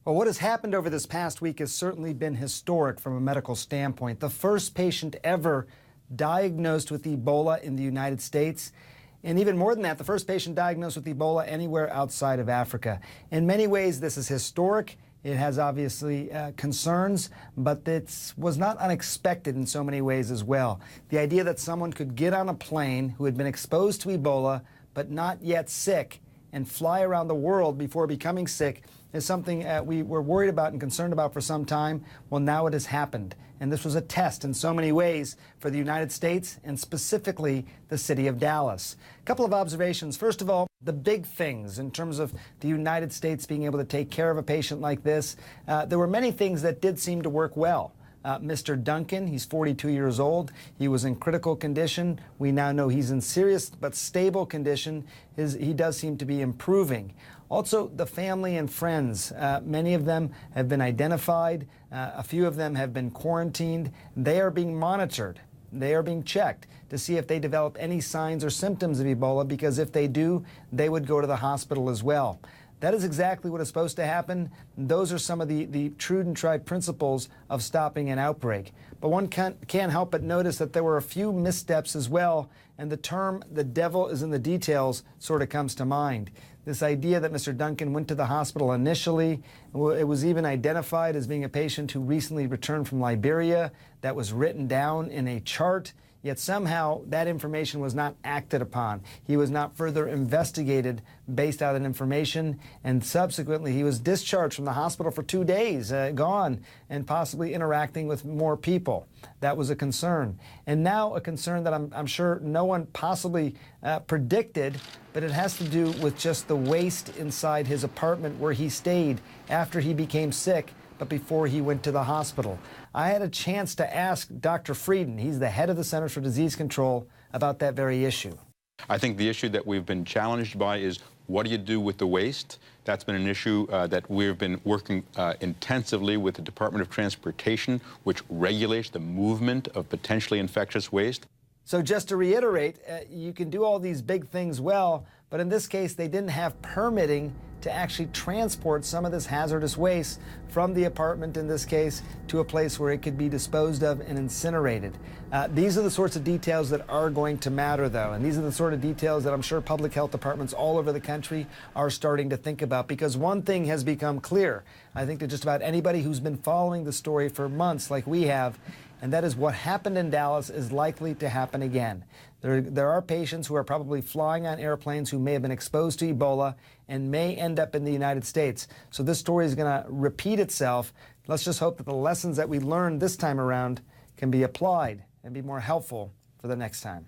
Well, what has happened over this past week has certainly been historic from a medical standpoint. The first patient ever diagnosed with Ebola in the United States. And even more than that, the first patient diagnosed with Ebola anywhere outside of Africa. In many ways, this is historic. It has obviously concerns, but it was not unexpected in so many ways as well. The idea that someone could get on a plane who had been exposed to Ebola but not yet sick and fly around the world before becoming sick is something we were worried about and concerned about for some time. Well, now it has happened. And this was a test in so many ways for the United States and specifically the city of Dallas. A couple of observations. First of all, the big things in terms of the United States being able to take care of a patient like this. There were many things that did seem to work well. Mr. Duncan, he's 42 years old. He was in critical condition. We now know he's in serious but stable condition. He does seem to be improving. Also, the family and friends, many of them have been identified. A few of them have been quarantined. They are being monitored. They are being checked to see if they develop any signs or symptoms of Ebola, because if they do, they would go to the hospital as well. That is exactly what is supposed to happen. Those are some of the true and tried principles of stopping an outbreak. But one can't help but notice that there were a few missteps as well, and the term "the devil is in the details" sort of comes to mind. This idea that Mr. Duncan went to the hospital initially, it was even identified as being a patient who recently returned from Liberia. That was written down in a chart. Yet somehow that information was not acted upon. He was not further investigated based on that information, and subsequently he was discharged from the hospital for 2 days, gone, and possibly interacting with more people. That was a concern. And now a concern that I'm sure no one possibly predicted, but it has to do with just the waste inside his apartment where he stayed after he became sick, but before he went to the hospital. I had a chance to ask Dr. Frieden, he's the head of the Centers for Disease Control, about that very issue. I think the issue that we've been challenged by is, what do you do with the waste? That's been an issue that we've been working intensively with the Department of Transportation, which regulates the movement of potentially infectious waste. So just to reiterate, you can do all these big things well, but in this case, they didn't have permitting to actually transport some of this hazardous waste from the apartment, in this case, to a place where it could be disposed of and incinerated. These are the sorts of details that are going to matter, though, and these are the sort of details that I'm sure public health departments all over the country are starting to think about, because one thing has become clear, I think, to just about anybody who's been following the story for months like we have, and that is what happened in Dallas is likely to happen again. There are patients who are probably flying on airplanes who may have been exposed to Ebola and may end up in the United States. So this story is going to repeat itself. Let's just hope that the lessons that we learned this time around can be applied and be more helpful for the next time.